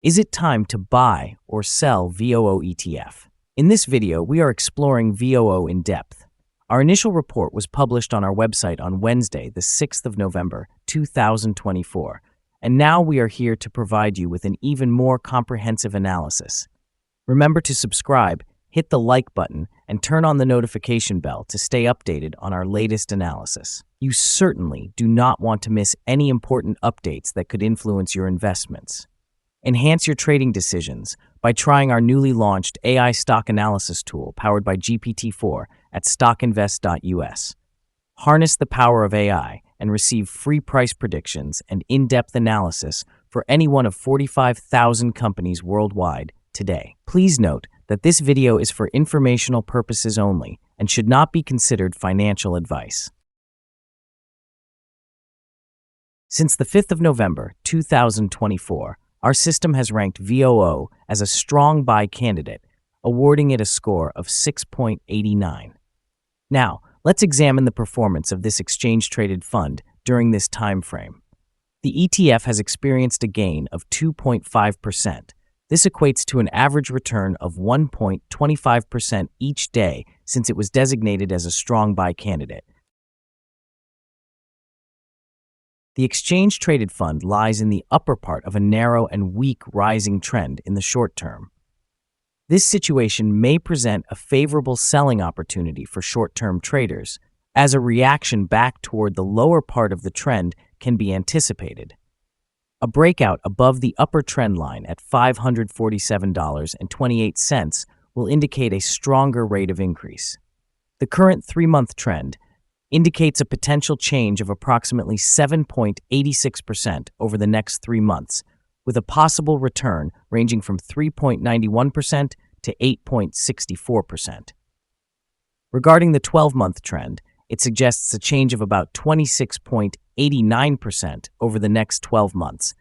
Is it time to buy or sell VOO ETF? In this video, we are exploring VOO in depth. Our initial report was published on our website on Wednesday, the 6th of November, 2024, and now we are here to provide you with an even more comprehensive analysis. Remember to subscribe, hit the like button, and turn on the notification bell to stay updated on our latest analysis. You certainly do not want to miss any important updates that could influence your investments. Enhance your trading decisions by trying our newly launched AI stock analysis tool powered by GPT-4 at StockInvest.us. Harness the power of AI and receive free price predictions and in-depth analysis for any one of 45,000 companies worldwide today. Please note that this video is for informational purposes only and should not be considered financial advice. Since the 5th of November, 2024, our system has ranked VOO as a strong buy candidate, awarding it a score of 6.89. Now, let's examine the performance of this exchange-traded fund during this time frame. The ETF has experienced a gain of 2.5%. This equates to an average return of 1.25% each day since it was designated as a strong buy candidate. The exchange-traded fund lies in the upper part of a narrow and weak rising trend in the short term. This situation may present a favorable selling opportunity for short-term traders, as a reaction back toward the lower part of the trend can be anticipated. A breakout above the upper trend line at $547.28 will indicate a stronger rate of increase. The current 3-month trend indicates a potential change of approximately 7.86% over the next 3 months, with a possible return ranging from 3.91% to 8.64%. Regarding the 12-month trend, it suggests a change of about 26.89% over the next 12 months,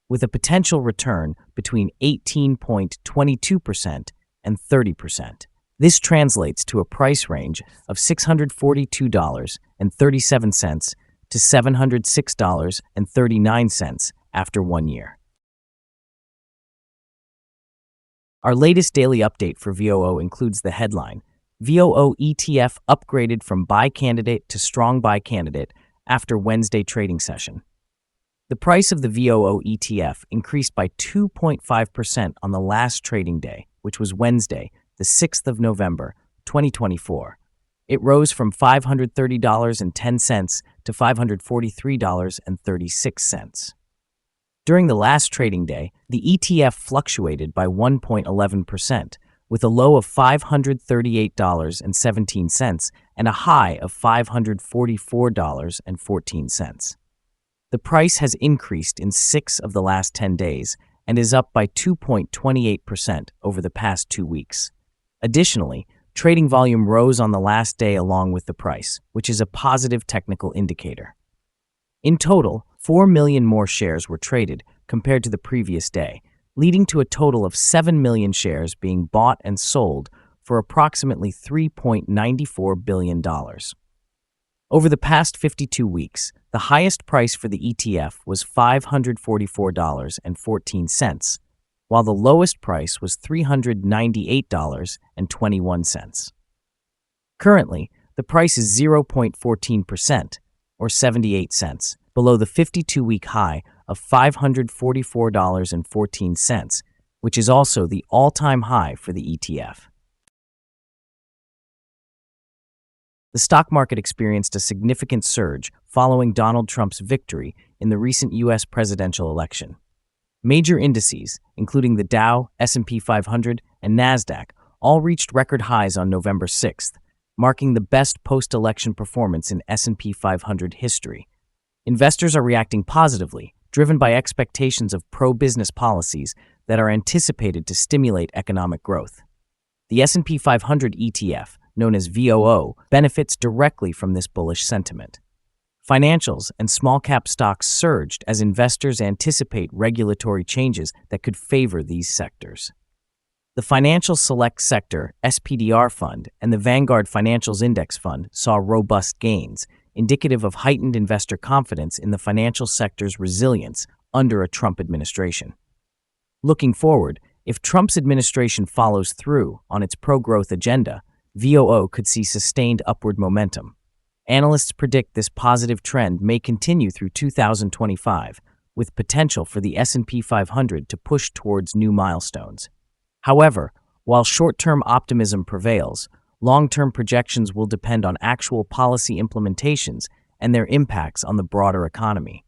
with a potential return between 18.22% and 30%. This translates to a price range of $642.37 to $706.39 after 1 year. Our latest daily update for VOO includes the headline, VOO ETF upgraded from buy candidate to strong buy candidate after Wednesday trading session. The price of the VOO ETF increased by 2.5% on the last trading day, which was Wednesday, the 6th of November, 2024. It rose from $530.10 to $543.36. During the last trading day, the ETF fluctuated by 1.11%, with a low of $538.17 and a high of $544.14. The price has increased in 6 of the last 10 days and is up by 2.28% over the past 2 weeks. Additionally, trading volume rose on the last day along with the price, which is a positive technical indicator. In total, 4 million more shares were traded compared to the previous day, leading to a total of 7 million shares being bought and sold for approximately $3.94 billion. Over the past 52 weeks, the highest price for the ETF was $544.14, while the lowest price was $398.21. Currently, the price is 0.14%, or 78 cents, below the 52-week high of $544.14, which is also the all-time high for the ETF. The stock market experienced a significant surge following Donald Trump's victory in the recent U.S. presidential election. Major indices, including the Dow, S&P 500, and NASDAQ, all reached record highs on November 6th, marking the best post-election performance in S&P 500 history. Investors are reacting positively, driven by expectations of pro-business policies that are anticipated to stimulate economic growth. The S&P 500 ETF, known as VOO, benefits directly from this bullish sentiment. Financials and small-cap stocks surged as investors anticipate regulatory changes that could favor these sectors. The Financial Select Sector SPDR Fund and the Vanguard Financials Index Fund saw robust gains, indicative of heightened investor confidence in the financial sector's resilience under a Trump administration. Looking forward, if Trump's administration follows through on its pro-growth agenda, VOO could see sustained upward momentum. Analysts predict this positive trend may continue through 2025, with potential for the S&P 500 to push towards new milestones. However, while short-term optimism prevails, long-term projections will depend on actual policy implementations and their impacts on the broader economy.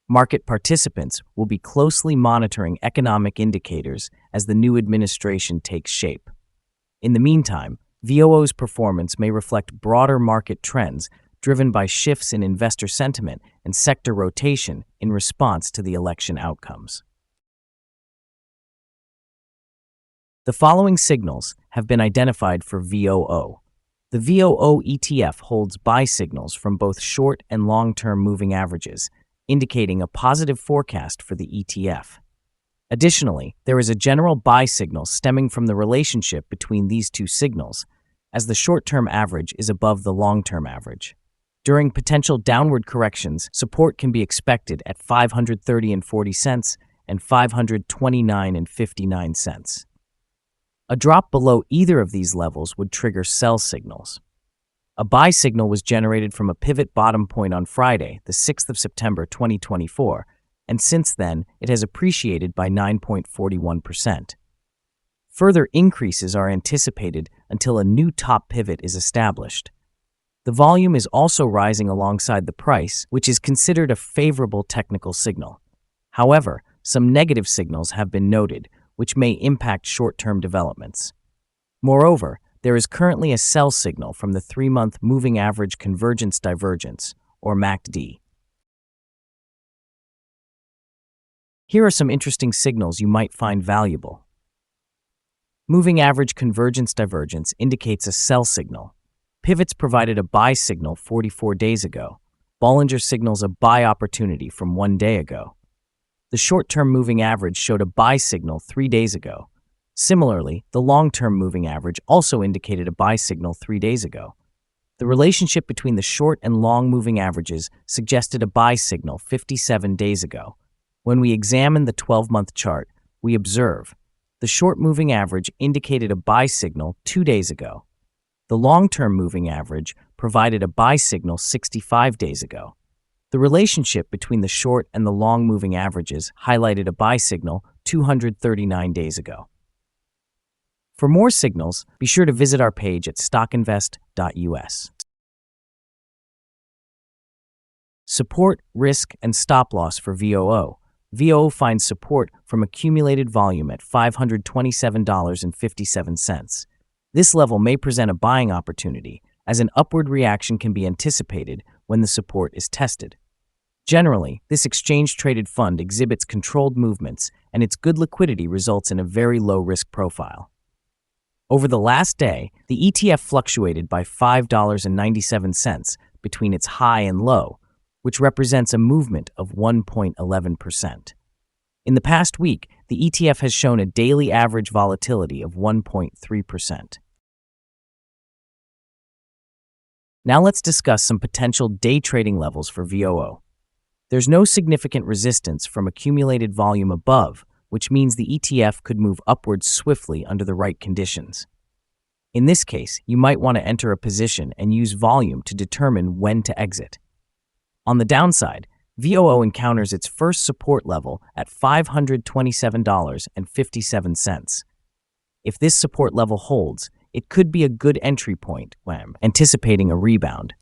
Market participants will be closely monitoring economic indicators as the new administration takes shape. In the meantime, VOO's performance may reflect broader market trends driven by shifts in investor sentiment and sector rotation in response to the election outcomes. The following signals have been identified for VOO. The VOO ETF holds buy signals from both short and long-term moving averages, indicating a positive forecast for the ETF. Additionally, there is a general buy signal stemming from the relationship between these two signals, as the short-term average is above the long-term average. During potential downward corrections, support can be expected at 530.40 cents and 529.59 cents. A drop below either of these levels would trigger sell signals. A buy signal was generated from a pivot bottom point on Friday, the 6th of September 2024, and since then it has appreciated by 9.41%. Further increases are anticipated until a new top pivot is established. The volume is also rising alongside the price, which is considered a favorable technical signal. However, some negative signals have been noted, which may impact short-term developments. Moreover, there is currently a sell signal from the 3-month Moving Average Convergence Divergence, or MACD. Here are some interesting signals you might find valuable. Moving Average Convergence Divergence indicates a sell signal. Pivots provided a buy signal 44 days ago. Bollinger signals a buy opportunity from 1 day ago. The short-term moving average showed a buy signal 3 days ago. Similarly, the long-term moving average also indicated a buy signal 3 days ago. The relationship between the short and long moving averages suggested a buy signal 57 days ago. When we examine the 12-month chart, we observe the short moving average indicated a buy signal 2 days ago. The long-term moving average provided a buy signal 65 days ago. The relationship between the short and the long moving averages highlighted a buy signal 239 days ago. For more signals, be sure to visit our page at StockInvest.us. Support, risk, and stop loss for VOO. VOO finds support from accumulated volume at $527.57. This level may present a buying opportunity, as an upward reaction can be anticipated when the support is tested. Generally, this exchange-traded fund exhibits controlled movements, and its good liquidity results in a very low risk profile. Over the last day, the ETF fluctuated by $5.97 between its high and low, which represents a movement of 1.11%. In the past week, the ETF has shown a daily average volatility of 1.3%. Now let's discuss some potential day trading levels for VOO. There's no significant resistance from accumulated volume above, which means the ETF could move upwards swiftly under the right conditions. In this case, you might want to enter a position and use volume to determine when to exit. On the downside, VOO encounters its first support level at $527.57. If this support level holds, it could be a good entry point when anticipating a rebound.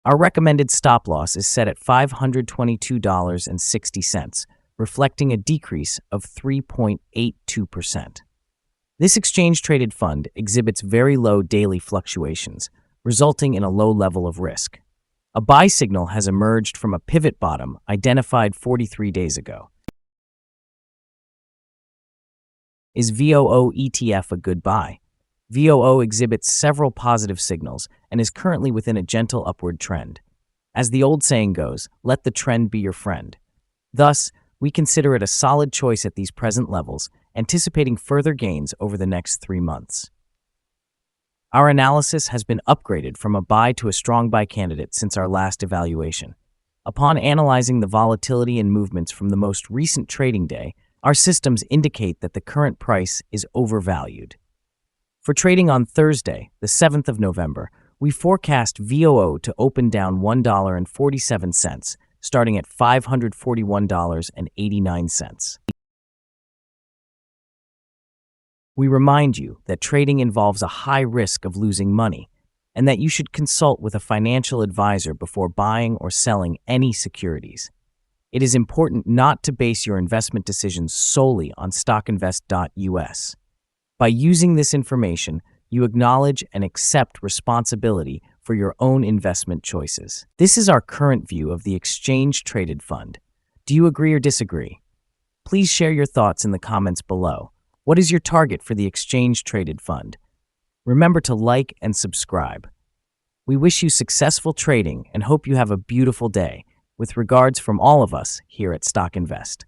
Our recommended stop loss is set at $522.60, reflecting a decrease of 3.82%. This exchange-traded fund exhibits very low daily fluctuations, resulting in a low level of risk. A buy signal has emerged from a pivot bottom identified 43 days ago. Is VOO ETF a good buy? VOO exhibits several positive signals and is currently within a gentle upward trend. As the old saying goes, let the trend be your friend. Thus, we consider it a solid choice at these present levels, anticipating further gains over the next 3 months. Our analysis has been upgraded from a buy to a strong buy candidate since our last evaluation. Upon analyzing the volatility and movements from the most recent trading day, our systems indicate that the current price is overvalued. For trading on Thursday, the 7th of November, we forecast VOO to open down $1.47, starting at $541.89. We remind you that trading involves a high risk of losing money, and that you should consult with a financial advisor before buying or selling any securities. It is important not to base your investment decisions solely on StockInvest.us. By using this information, you acknowledge and accept responsibility for your own investment choices. This is our current view of the exchange-traded fund. Do you agree or disagree? Please share your thoughts in the comments below. What is your target for the exchange-traded fund? Remember to like and subscribe. We wish you successful trading and hope you have a beautiful day. With regards from all of us here at Stock Invest.